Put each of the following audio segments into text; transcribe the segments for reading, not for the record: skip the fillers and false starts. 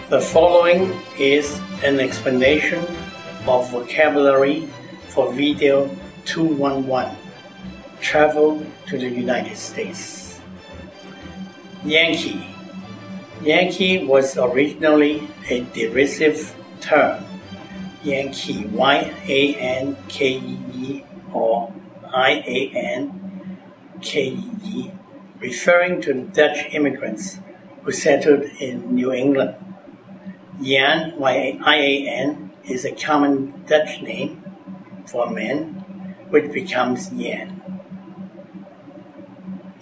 The following is an explanation of vocabulary for video 211, Travel to the United States. Yankee. Yankee was originally a derisive term. Yankee, Y-A-N-K-E-E or I-A-N-K-E-E, referring to the Dutch immigrants who settled in New England. Jan, Y-A-N, is a common Dutch name for men, which becomes Jan.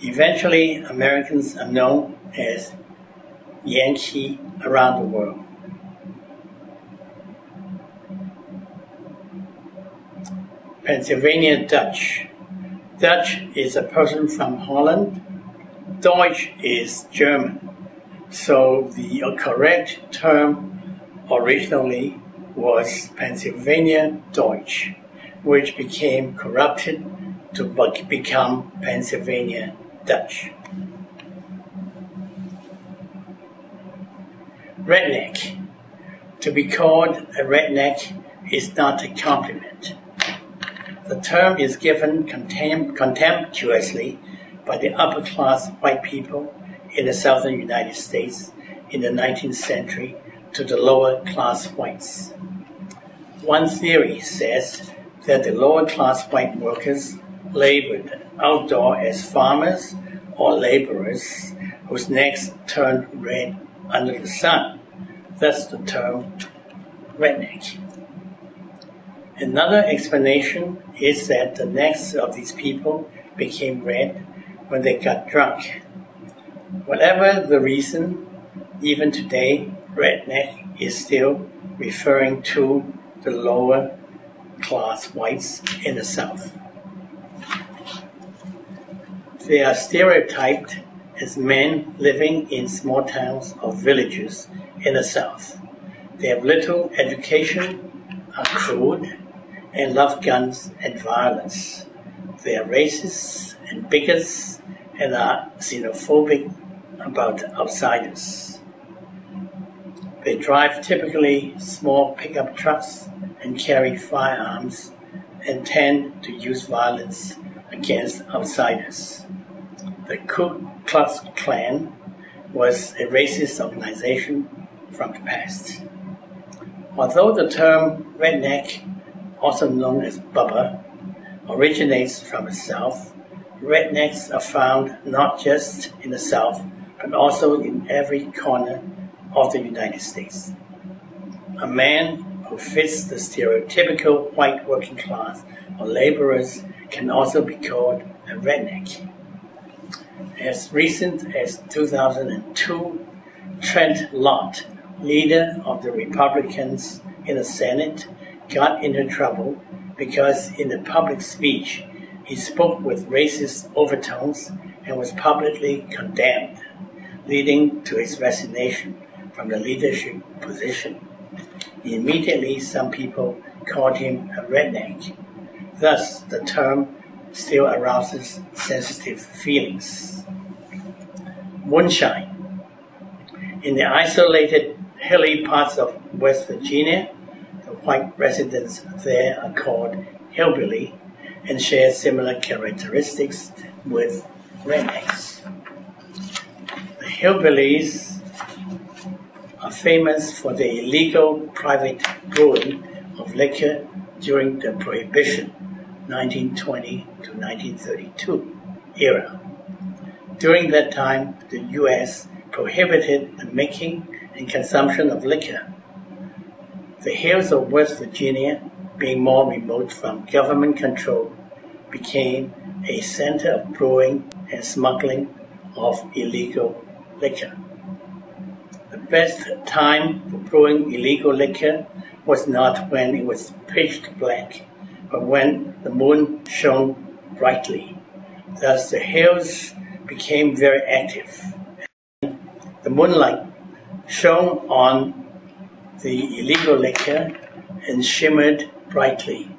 Eventually, Americans are known as Yankee around the world. Pennsylvania Dutch. Dutch is a person from Holland. Deutsch is German. So the correct term originally was Pennsylvania Deutsch, which became corrupted to become Pennsylvania Dutch. Redneck. To be called a redneck is not a compliment. The term is given contemptuously by the upper-class white people in the southern United States in the 19th century to the lower-class whites. One theory says that the lower-class white workers labored outdoor as farmers or laborers whose necks turned red under the sun, thus the term redneck. Another explanation is that the necks of these people became red when they got drunk. Whatever the reason, even today, redneck is still referring to the lower class whites in the South. They are stereotyped as men living in small towns or villages in the South. They have little education, are crude, and love guns and violence. They are racist and bigots and are xenophobic about outsiders. They drive typically small pickup trucks and carry firearms and tend to use violence against outsiders. The Ku Klux Klan was a racist organization from the past. Although the term redneck, also known as bubba, originates from the South, rednecks are found not just in the South, but also in every corner of the United States. A man who fits the stereotypical white working class or laborers can also be called a redneck. As recent as 2002, Trent Lott, leader of the Republicans in the Senate, got into trouble because in a public speech he spoke with racist overtones and was publicly condemned, leading to his resignation from the leadership position. Immediately, some people called him a redneck. Thus, the term still arouses sensitive feelings. Moonshine. In the isolated hilly parts of West Virginia, the white residents there are called hillbilly and share similar characteristics with rednecks. The hillbillies are famous for the illegal private brewing of liquor during the Prohibition 1920 to 1932 era. During that time, the U.S. prohibited the making and consumption of liquor. The hills of West Virginia, being more remote from government control, became a center of brewing and smuggling of illegal liquor. The best time for brewing illegal liquor was not when it was pitch black, but when the moon shone brightly. Thus the hills became very active. The moonlight shone on the illegal liquor and shimmered brightly,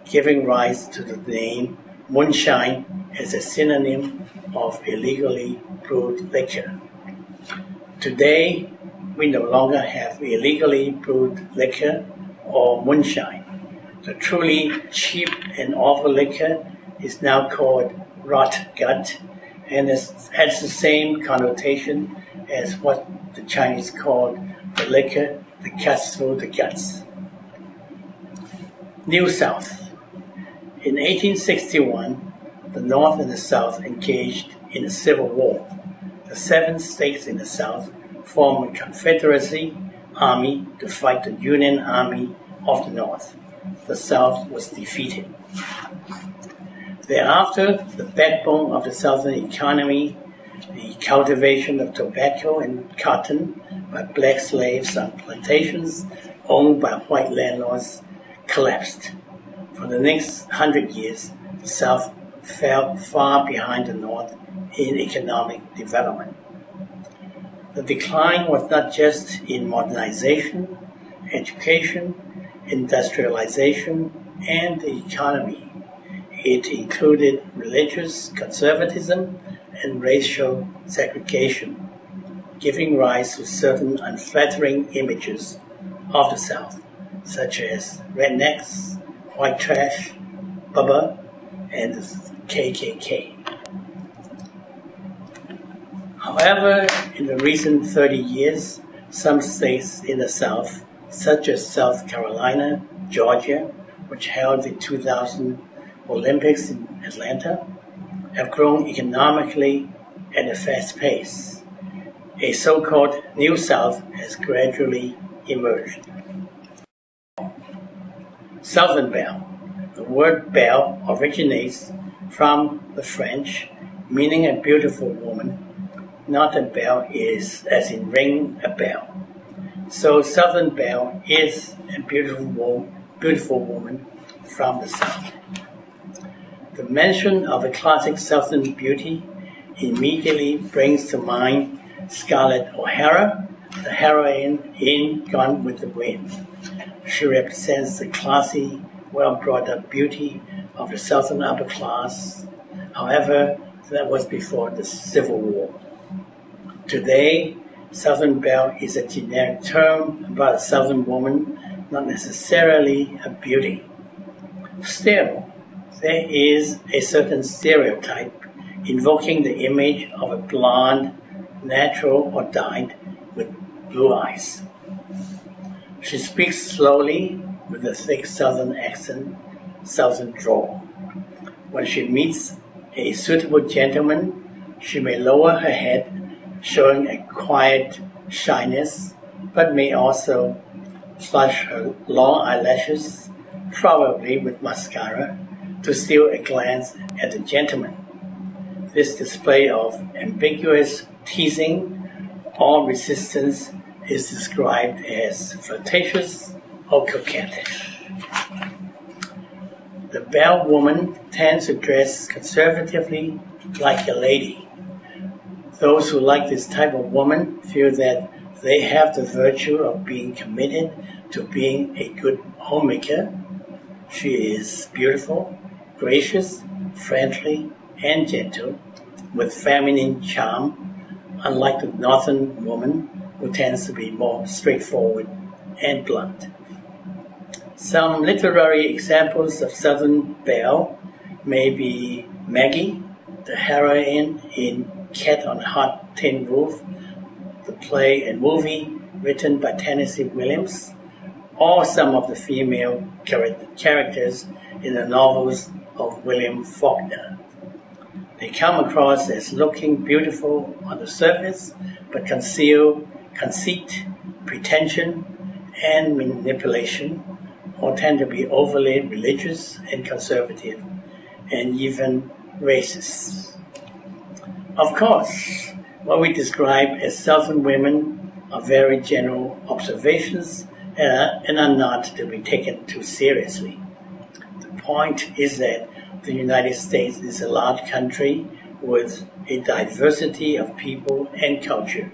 giving rise to the name moonshine as a synonym of illegally brewed liquor. Today, we no longer have illegally brewed liquor or moonshine. The truly cheap and awful liquor is now called rot gut and has the same connotation as what the Chinese called the liquor that cuts through the guts. New South. In 1861, the North and the South engaged in a civil war. The 7 states in the South formed a Confederacy army to fight the Union Army of the North. The South was defeated. Thereafter, the backbone of the Southern economy, the cultivation of tobacco and cotton by black slaves on plantations owned by white landlords, collapsed. For the next 100 years, the South fell far behind the North in economic development. The decline was not just in modernization, education, industrialization, and the economy. It included religious conservatism and racial segregation, giving rise to certain unflattering images of the South, such as rednecks, white trash, Bubba, and the KKK. However, in the recent 30 years, some states in the South, such as South Carolina, Georgia, which held the 2000 Olympics in Atlanta, have grown economically at a fast pace. A so-called New South has gradually emerged. Southern Belle. The word belle originates from the French, meaning a beautiful woman. Not a bell is as in ring a bell. So Southern Belle is a beautiful woman from the South. The mention of a classic Southern beauty immediately brings to mind Scarlett O'Hara, the heroine in Gone with the Wind. She represents the classy, well-brought-up beauty of the Southern upper class. However, that was before the Civil War. Today, Southern Belle is a generic term about a Southern woman, not necessarily a beauty. Still, there is a certain stereotype invoking the image of a blonde, natural or dyed, with blue eyes. She speaks slowly with a thick Southern accent, Southern drawl. When she meets a suitable gentleman, she may lower her head, showing a quiet shyness, but may also flush her long eyelashes, probably with mascara, to steal a glance at the gentleman. This display of ambiguous teasing or resistance is described as flirtatious or coquettish. The Belle woman tends to dress conservatively like a lady. Those who like this type of woman feel that they have the virtue of being committed to being a good homemaker. She is beautiful, gracious, friendly, and gentle, with feminine charm, unlike the Northern woman who tends to be more straightforward and blunt. Some literary examples of Southern Belle may be Maggie, the heroine in Cat on a Hot Tin Roof, the play and movie written by Tennessee Williams, or some of the female characters in the novels of William Faulkner. They come across as looking beautiful on the surface, but conceal conceit, pretension, and manipulation, or tend to be overly religious and conservative, and even racist. Of course, what we describe as Southern women are very general observations and are not to be taken too seriously. The point is that the United States is a large country with a diversity of people and culture.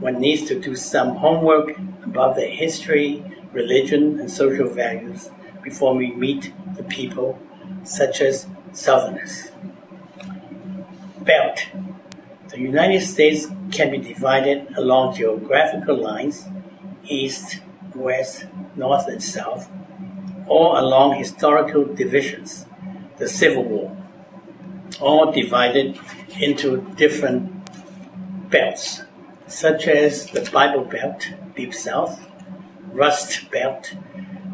One needs to do some homework about their history, religion, and social values before we meet the people, such as Southerners. Belt. The United States can be divided along geographical lines, east, west, north, and south, or along historical divisions, the Civil War, or divided into different belts, such as the Bible Belt, Deep South, Rust Belt,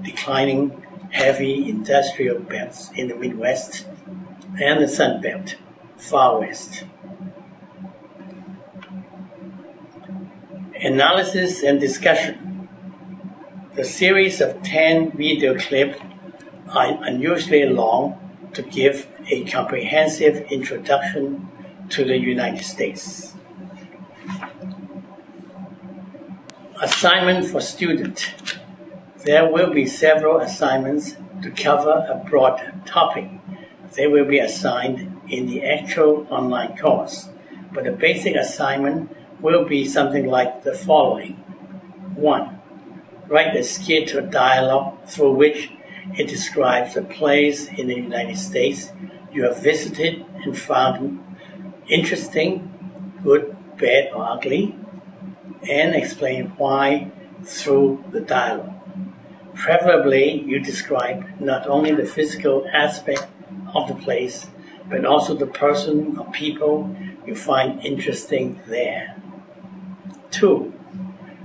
declining heavy industrial belts in the Midwest, and the Sun Belt, Far West. Analysis and discussion. The series of 10 video clips are unusually long to give a comprehensive introduction to the United States. Assignment for student. There will be several assignments to cover a broad topic. They will be assigned in the actual online course, but the basic assignment will be something like the following. 1. Write a skit or dialogue through which it describes a place in the United States you have visited and found interesting, good, bad, or ugly, and explain why through the dialogue. Preferably, you describe not only the physical aspect of the place, but also the person or people you find interesting there. 2.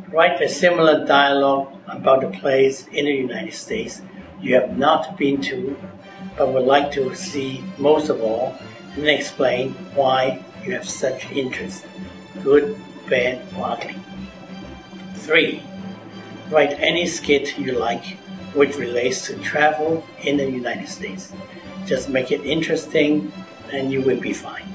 Write a similar dialogue about a place in the United States you have not been to, but would like to see most of all, and explain why you have such interest, good, bad, or ugly. 3. Write any skit you like which relates to travel in the United States. Just make it interesting and you will be fine.